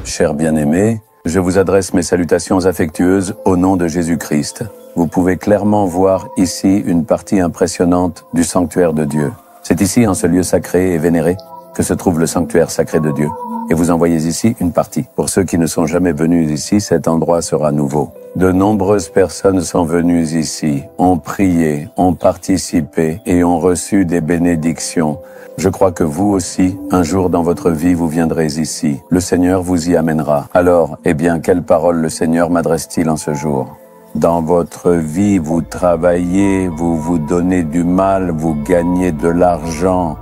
Chers bien-aimés, je vous adresse mes salutations affectueuses au nom de Jésus-Christ. Vous pouvez clairement voir ici une partie impressionnante du sanctuaire de Dieu. C'est ici, en ce lieu sacré et vénéré, que se trouve le sanctuaire sacré de Dieu. Et vous en voyez ici une partie. Pour ceux qui ne sont jamais venus ici, cet endroit sera nouveau. De nombreuses personnes sont venues ici, ont prié, ont participé et ont reçu des bénédictions. Je crois que vous aussi, un jour dans votre vie, vous viendrez ici. Le Seigneur vous y amènera. Alors, quelle parole le Seigneur m'adresse-t-il en ce jour ? Dans votre vie, vous travaillez, vous vous donnez du mal, vous gagnez de l'argent,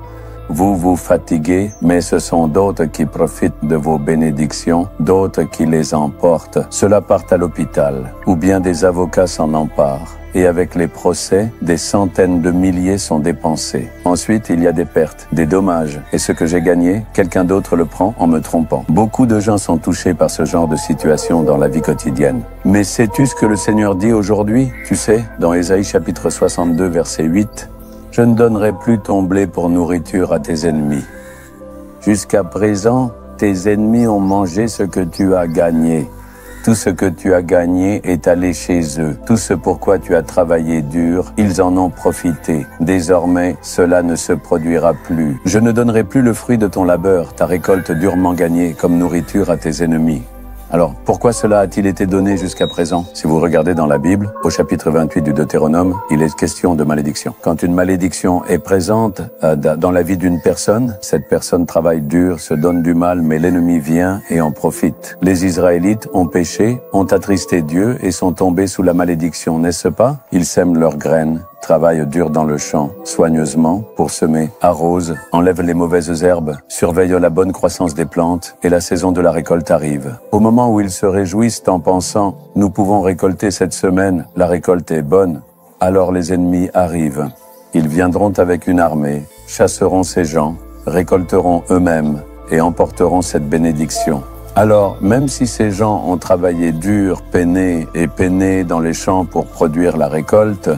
vous vous fatiguez, mais ce sont d'autres qui profitent de vos bénédictions, d'autres qui les emportent. Ceux-là partent à l'hôpital, ou bien des avocats s'en emparent. Et avec les procès, des centaines de milliers sont dépensés. Ensuite, il y a des pertes, des dommages. Et ce que j'ai gagné, quelqu'un d'autre le prend en me trompant. Beaucoup de gens sont touchés par ce genre de situation dans la vie quotidienne. Mais sais-tu ce que le Seigneur dit aujourd'hui ? Tu sais, dans Ésaïe chapitre 62, verset 8, « Je ne donnerai plus ton blé pour nourriture à tes ennemis. Jusqu'à présent, tes ennemis ont mangé ce que tu as gagné. Tout ce que tu as gagné est allé chez eux. Tout ce pourquoi tu as travaillé dur, ils en ont profité. Désormais, cela ne se produira plus. Je ne donnerai plus le fruit de ton labeur, ta récolte durement gagnée, comme nourriture à tes ennemis. » Alors, pourquoi cela a-t-il été donné jusqu'à présent ? Si vous regardez dans la Bible, au chapitre 28 du Deutéronome, il est question de malédiction. Quand une malédiction est présente dans la vie d'une personne, cette personne travaille dur, se donne du mal, mais l'ennemi vient et en profite. Les Israélites ont péché, ont attristé Dieu et sont tombés sous la malédiction, n'est-ce pas ? Ils sèment leurs graines, travaillent dur dans le champ, soigneusement, pour semer, arrosent, enlèvent les mauvaises herbes, surveillent la bonne croissance des plantes, et la saison de la récolte arrive. Au moment où ils se réjouissent en pensant « Nous pouvons récolter cette semaine, la récolte est bonne », alors les ennemis arrivent. Ils viendront avec une armée, chasseront ces gens, récolteront eux-mêmes et emporteront cette bénédiction. Alors, même si ces gens ont travaillé dur, peiné dans les champs pour produire la récolte,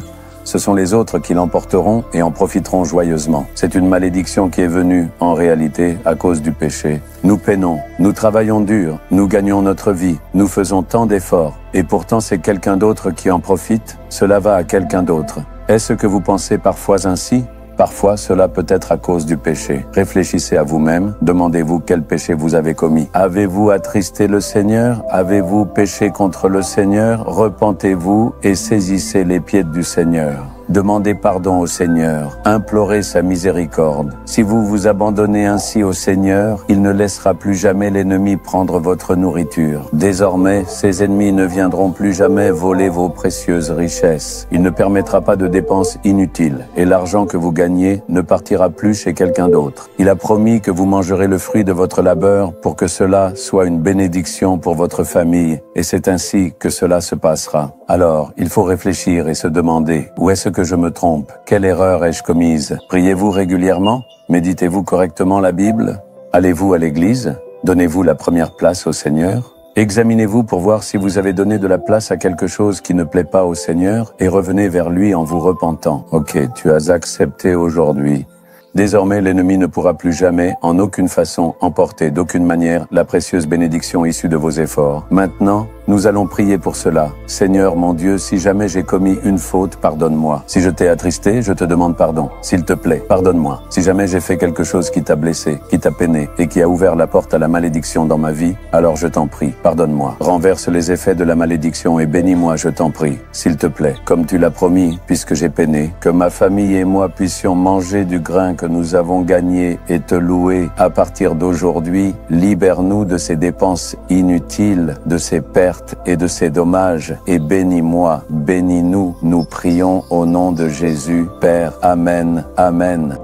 ce sont les autres qui l'emporteront et en profiteront joyeusement. C'est une malédiction qui est venue, en réalité, à cause du péché. Nous peinons, nous travaillons dur, nous gagnons notre vie, nous faisons tant d'efforts, et pourtant c'est quelqu'un d'autre qui en profite, cela va à quelqu'un d'autre. Est-ce que vous pensez parfois ainsi ? Parfois, cela peut être à cause du péché. Réfléchissez à vous-même, demandez-vous quel péché vous avez commis. Avez-vous attristé le Seigneur ? Avez-vous péché contre le Seigneur ? Repentez-vous et saisissez les pieds du Seigneur. Demandez pardon au Seigneur, implorez sa miséricorde. Si vous vous abandonnez ainsi au Seigneur, il ne laissera plus jamais l'ennemi prendre votre nourriture. Désormais, ses ennemis ne viendront plus jamais voler vos précieuses richesses. Il ne permettra pas de dépenses inutiles et l'argent que vous gagnez ne partira plus chez quelqu'un d'autre. Il a promis que vous mangerez le fruit de votre labeur pour que cela soit une bénédiction pour votre famille et c'est ainsi que cela se passera. Alors, il faut réfléchir et se demander, où est-ce que je me trompe? Quelle erreur ai-je commise? Priez-vous régulièrement? Méditez-vous correctement la Bible? Allez-vous à l'église? Donnez-vous la première place au Seigneur? Examinez-vous pour voir si vous avez donné de la place à quelque chose qui ne plaît pas au Seigneur et revenez vers lui en vous repentant. Ok, tu as accepté aujourd'hui. Désormais, l'ennemi ne pourra plus jamais, en aucune façon, emporter d'aucune manière la précieuse bénédiction issue de vos efforts. Maintenant, nous allons prier pour cela. Seigneur, mon Dieu, si jamais j'ai commis une faute, pardonne-moi. Si je t'ai attristé, je te demande pardon. S'il te plaît, pardonne-moi. Si jamais j'ai fait quelque chose qui t'a blessé, qui t'a peiné et qui a ouvert la porte à la malédiction dans ma vie, alors je t'en prie, pardonne-moi. Renverse les effets de la malédiction et bénis-moi, je t'en prie. S'il te plaît, comme tu l'as promis, puisque j'ai peiné, que ma famille et moi puissions manger du grain que nous avons gagné et te louer à partir d'aujourd'hui. Libère-nous de ces dépenses inutiles, de ces pertes et de ces dommages, et bénis-moi, bénis-nous, nous prions au nom de Jésus, Père. Amen, Amen.